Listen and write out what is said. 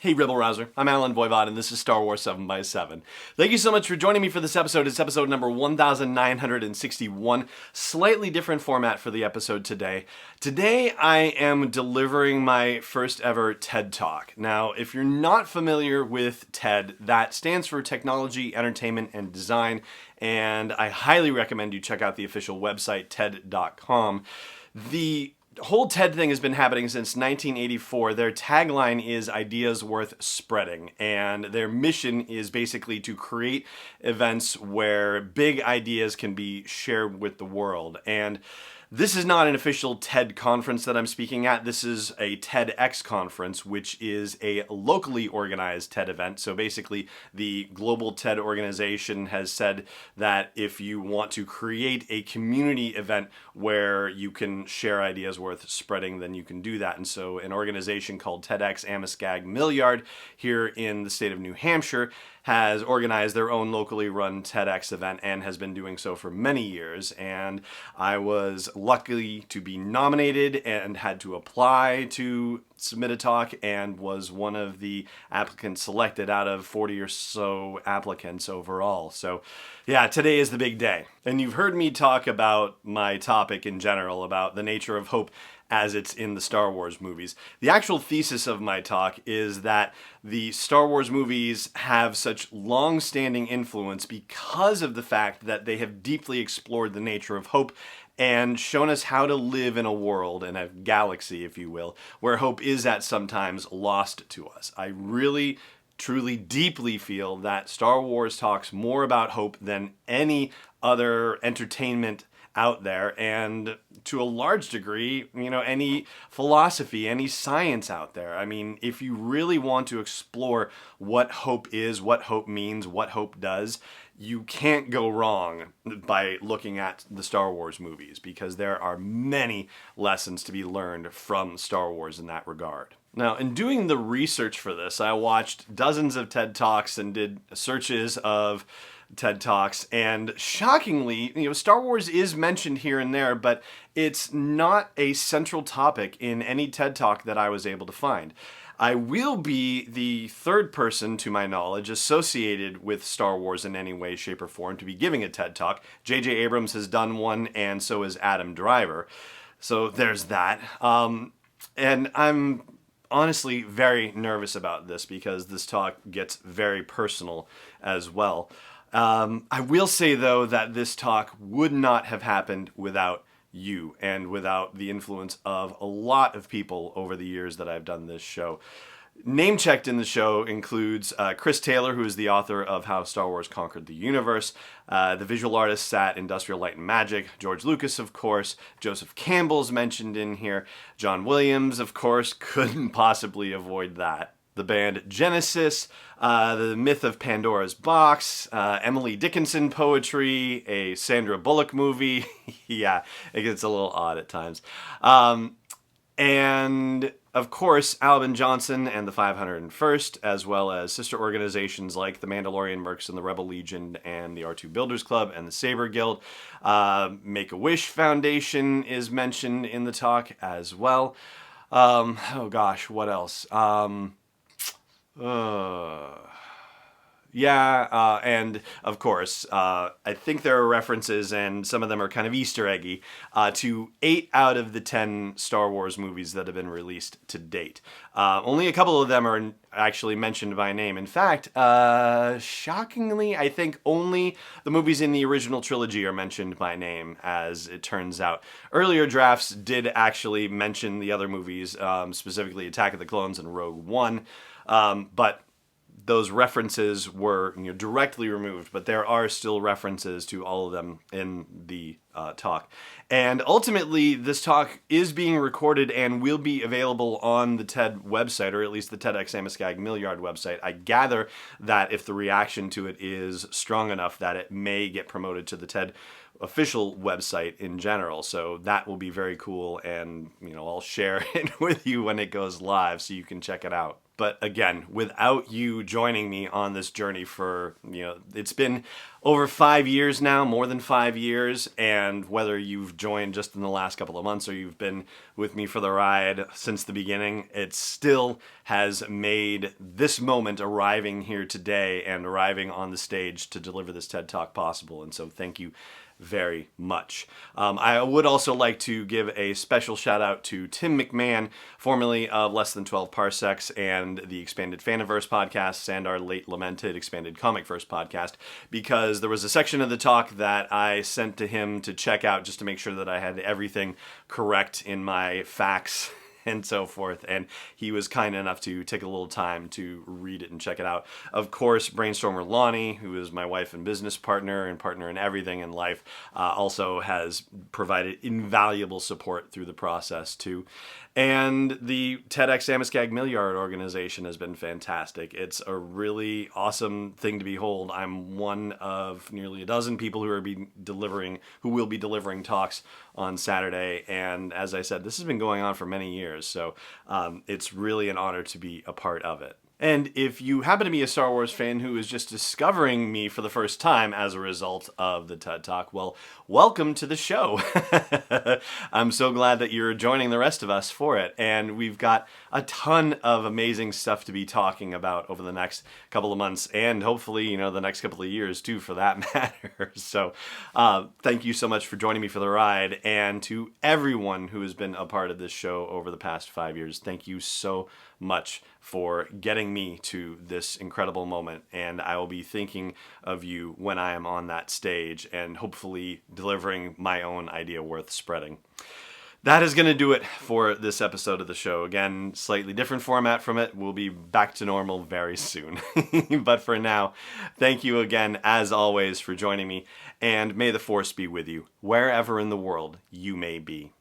Hey Rebel Rouser, I'm Alan Voivod and this is Star Wars 7 by 7. Thank you so much for joining me for this episode. It's episode number 1961. Slightly different format for the episode today. Today I am delivering my first ever TED Talk. Now, if you're not familiar with TED, that stands for Technology, Entertainment, and Design, and I highly recommend you check out the official website, TED.com. The whole TED thing has been happening since 1984. Their tagline is ideas worth spreading, and their mission is basically to create events where big ideas can be shared with the world. And this is not an official TED conference that I'm speaking at. This is a TEDx conference, which is a locally organized TED event. So basically, the global TED organization has said that if you want to create a community event where you can share ideas worth spreading, then you can do that. And so an organization called TEDx Amoskeag Millyard here in the state of New Hampshire has organized their own locally run TEDx event and has been doing so for many years. And I was lucky to be nominated and had to apply to submit a talk and was one of the applicants selected out of 40 or so applicants overall. So yeah, today is the big day. And you've heard me talk about my topic in general, about the nature of hope as it's in the Star Wars movies. The actual thesis of my talk is that the Star Wars movies have such long-standing influence because of the fact that they have deeply explored the nature of hope and shown us how to live in a world, in a galaxy, if you will, where hope is at sometimes lost to us. I really, truly, deeply feel that Star Wars talks more about hope than any other entertainment out there, and to a large degree, any philosophy, any science out there. I mean, if you really want to explore what hope is, what hope means, what hope does, you can't go wrong by looking at the Star Wars movies, because there are many lessons to be learned from Star Wars in that regard. Now, in doing the research for this, I watched dozens of TED Talks and did searches of TED Talks, and shockingly, Star Wars is mentioned here and there, but it's not a central topic in any TED Talk that I was able to find. I will be the third person, to my knowledge, associated with Star Wars in any way, shape, or form to be giving a TED Talk. J.J. Abrams has done one, and so has Adam Driver. So there's that. And I'm honestly very nervous about this because this talk gets very personal as well. I will say, though, that this talk would not have happened without you and without the influence of a lot of people over the years that I've done this show. Name-checked in the show includes Chris Taylor, who is the author of How Star Wars Conquered the Universe, the visual artists at Industrial Light and Magic, George Lucas, of course, Joseph Campbell's mentioned in here, John Williams, of course, couldn't possibly avoid that. The band Genesis, the Myth of Pandora's Box, Emily Dickinson poetry, a Sandra Bullock movie. Yeah, it gets a little odd at times. And, of course, Pamela Johnson and the 501st, as well as sister organizations like the Mandalorian Mercs and the Rebel Legion and the R2 Builders Club and the Saber Guild. Make-A-Wish Foundation is mentioned in the talk as well. Oh gosh, what else? And of course, I think there are references, and some of them are kind of Easter eggy, to 8 out of the 10 Star Wars movies that have been released to date. Only a couple of them are actually mentioned by name. In fact, shockingly, I think only the movies in the original trilogy are mentioned by name, as it turns out. Earlier drafts did actually mention the other movies, specifically Attack of the Clones and Rogue One, but those references were directly removed, but there are still references to all of them in the talk. And ultimately, this talk is being recorded and will be available on the TED website, or at least the TEDx Amoskeag Millyard website. I gather that if the reaction to it is strong enough, that it may get promoted to the TED official website in general. So that will be very cool, and I'll share it with you when it goes live so you can check it out. But again, without you joining me on this journey for, it's been over 5 years now, more than 5 years, and whether you've joined just in the last couple of months or you've been with me for the ride since the beginning, it still has made this moment arriving here today and arriving on the stage to deliver this TED Talk possible. And so thank you very much. I would also like to give a special shout out to Tim McMahon, formerly of Less Than 12 Parsecs and the Expanded Faniverse podcasts and our late lamented Expanded Comicverse podcast, because there was a section of the talk that I sent to him to check out just to make sure that I had everything correct in my facts and so forth, and he was kind enough to take a little time to read it and check it out. Of course, Brainstormer Lonnie, who is my wife and business partner and partner in everything in life, also has provided invaluable support through the process too. And the TEDx Amoskeag Millyard organization has been fantastic. It's a really awesome thing to behold. I'm one of nearly a dozen people who will be delivering talks on Saturday. And as I said, this has been going on for many years. So it's really an honor to be a part of it. And if you happen to be a Star Wars fan who is just discovering me for the first time as a result of the TED Talk, well, welcome to the show. I'm so glad that you're joining the rest of us for it. And we've got a ton of amazing stuff to be talking about over the next couple of months and hopefully, the next couple of years too, for that matter. So thank you so much for joining me for the ride. And to everyone who has been a part of this show over the past 5 years, thank you so much for getting me to this incredible moment, and I will be thinking of you when I am on that stage and hopefully delivering my own idea worth spreading. That is going to do it for this episode of the show. Again, slightly different format from it. We'll be back to normal very soon. But for now, thank you again, as always, for joining me, and may the Force be with you, wherever in the world you may be.